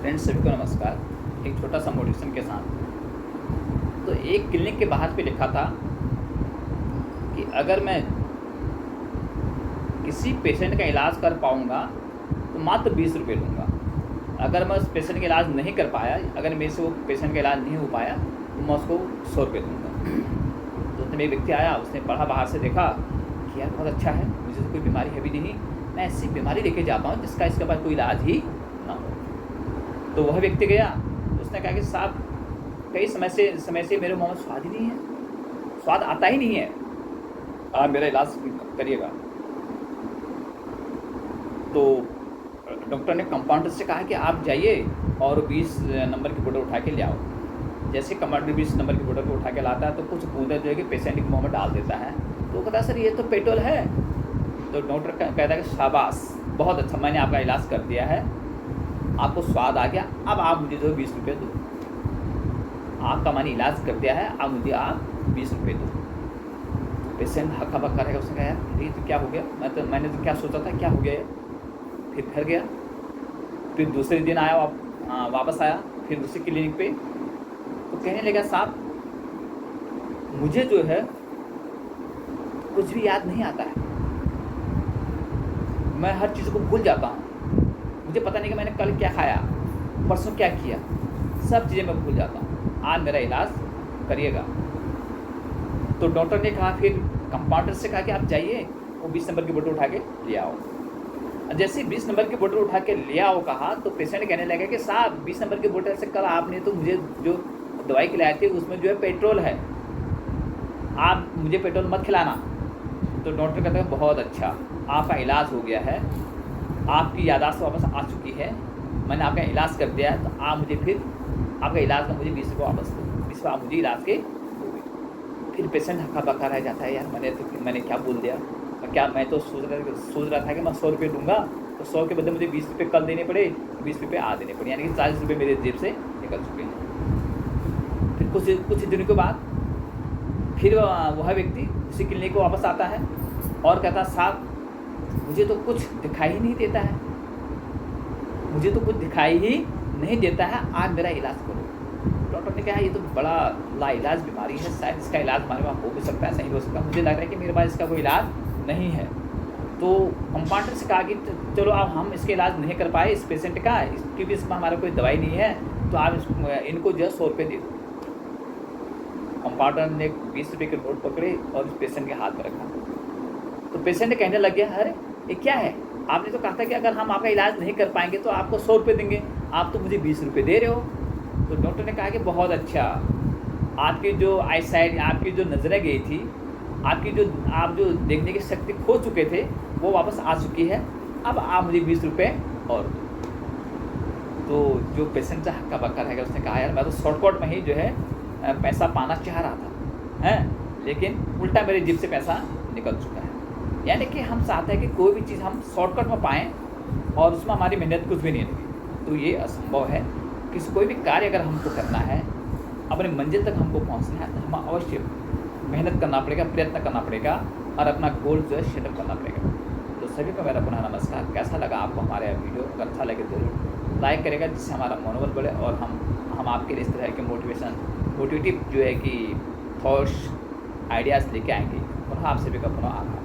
Friends सभी को नमस्कार। एक छोटा सा मोटिवेशन के साथ। तो एक क्लिनिक के बाहर पे लिखा था कि अगर मैं किसी पेशेंट का इलाज कर पाऊँगा तो मात्र 20 रुपये लूँगा। अगर मैं उस पेशेंट का इलाज नहीं कर पाया, अगर मेरे से वो पेशेंट का इलाज नहीं हो पाया तो मैं उसको 100 रुपये दूँगा। तो उसमें एक व्यक्ति आया, उसने पढ़ा, बाहर से देखा कि यार बहुत अच्छा है, मुझे तो कोई बीमारी है भी नहीं, मैं ऐसी बीमारी लेके जाता हूँ जिसका इसके पास कोई इलाज ही ना हो। तो वह व्यक्ति गया, उसने कहा कि साहब कई समय से मेरे मुँह में स्वाद ही नहीं है, स्वाद आता ही नहीं है, आप मेरा इलाज करिएगा। तो डॉक्टर ने कंपाउंडर से कहा कि आप जाइए और 20 नंबर की बोतल उठा के ले आओ। जैसे कंपाउंडर 20 नंबर की बोतल को उठा के लाता है तो कुछ बूंदें जो है कि पेशेंट के मुँह में डाल देता है। तो वो कहता है सर ये तो पेट्रोल है। तो डॉक्टर कहता है कि शाबाश, बहुत अच्छा, मैंने आपका इलाज कर दिया है, आपको स्वाद आ गया, अब आप मुझे जो 20 रुपये दो। आपका मैंने इलाज कर दिया है, अब मुझे आप 20 रुपये दो। पेशेंट हक्का बक्का रहेगा, उसने कहा यार ये तो क्या हो गया, मैंने तो क्या सोचा था, क्या हो गया है। फिर घर गया, फिर दूसरे दिन आया, वापस आया फिर उसी क्लिनिक पे, तो कहने लगा साहब मुझे जो है कुछ भी याद नहीं आता है, मैं हर चीज़ को भूल जाता हूँ, मुझे पता नहीं कि मैंने कल क्या खाया, परसों क्या किया, सब चीज़ें मैं भूल जाता हूँ, आज मेरा इलाज करिएगा। तो डॉक्टर ने कहा, फिर कंपाउंडर से कहा कि आप जाइए वो 20 नंबर की बोतल उठा के ले आओ। जैसे 20 नंबर की बोतल उठा के ले आओ कहा, तो पेशेंट कहने लगा कि साहब 20 नंबर की बोतल से कल आपने तो मुझे जो दवाई खिलाई थी उसमें जो है पेट्रोल है, आप मुझे पेट्रोल मत खिलाना। तो डॉक्टर कहता है बहुत अच्छा, आपका इलाज हो गया है, आपकी याददाश्त वापस आ चुकी है, मैंने आपका इलाज कर दिया है, तो आप मुझे फिर आपका इलाज का मुझे 20 रुपये वापस दो, 20 रुपये आप मुझे इलाज के दोगे। फिर पेशेंट हक्का बक्का रह जाता है, यार मैंने क्या बोल दिया, मैं तो सोच रहा था कि मैं 100 रुपये दूँगा, तो 100 के बदले मुझे 20 रुपये कल देने पड़े, 20 रुपये आज देने पड़े, यानी कि 40 रुपये मेरे जेब से निकल चुके हैं। फिर कुछ दिनों के बाद फिर वह व्यक्ति उसी क्लिनिक को वापस आता है और कहता साहब मुझे तो कुछ दिखाई ही नहीं देता है, मुझे तो कुछ दिखाई ही नहीं देता है, आज मेरा इलाज करो। डॉक्टर ने कहा ये तो बड़ा लाइलाज बीमारी है, शायद इसका इलाज हमारे पास हो भी सकता है, सही हो सकता है, मुझे लग रहा है कि मेरे पास इसका कोई इलाज नहीं है। तो कंपाउंडर से कहा कि चलो अब हम इसका इलाज नहीं कर पाए इस पेशेंट का, क्योंकि इसमें हमारा कोई दवाई नहीं है, तो आप इनको जो है 100 रुपये दे दो। कंपाउंडर ने 20 रुपये के नोट पकड़े और उस पेशेंट के हाथ में रखा। तो पेशेंट कहने लग गया, अरे ये क्या है, आपने तो कहा था कि अगर हम आपका इलाज नहीं कर पाएंगे तो आपको 100 रुपये देंगे, आप तो मुझे 20 रुपये दे रहे हो। तो डॉक्टर ने कहा कि बहुत अच्छा, आपकी जो आई साइड, आपकी जो नज़रें गई थी, आप जो देखने की शक्ति खो चुके थे वो वापस आ चुकी है, अब आप मुझे 20 रुपये और दो। तो जो पेशेंट का हक्का बक्का रहेगा, उसने कहा यार मैं तो शॉर्टकट में ही जो है पैसा पाना चाह रहा था, हैं, लेकिन उल्टा मेरे जेब से पैसा निकल चुका है। यानी कि हम चाहते हैं कि कोई भी चीज़ हम शॉर्टकट में पाएँ और उसमें हमारी मेहनत कुछ भी नहीं लगे, तो ये असंभव है। किसी कोई भी कार्य अगर हमको करना है, अपने मंजिल तक हमको पहुंचना है, तो हम अवश्य मेहनत करना पड़ेगा, प्रयत्न करना पड़ेगा और अपना गोल जो है सेटअप करना पड़ेगा। तो सभी को मेरा पुनः नमस्कार। कैसा लगा आपको हमारा वीडियो? अगर अच्छा लगे जरूर लाइक करेगा, जिससे हमारा मनोबल बढ़े और हम आपके लिए इस तरह के मोटिवेटिव जो है कि थॉट्स, आइडियाज़ लेके आएंगे। पुनः आप सभी का पुनः आभार।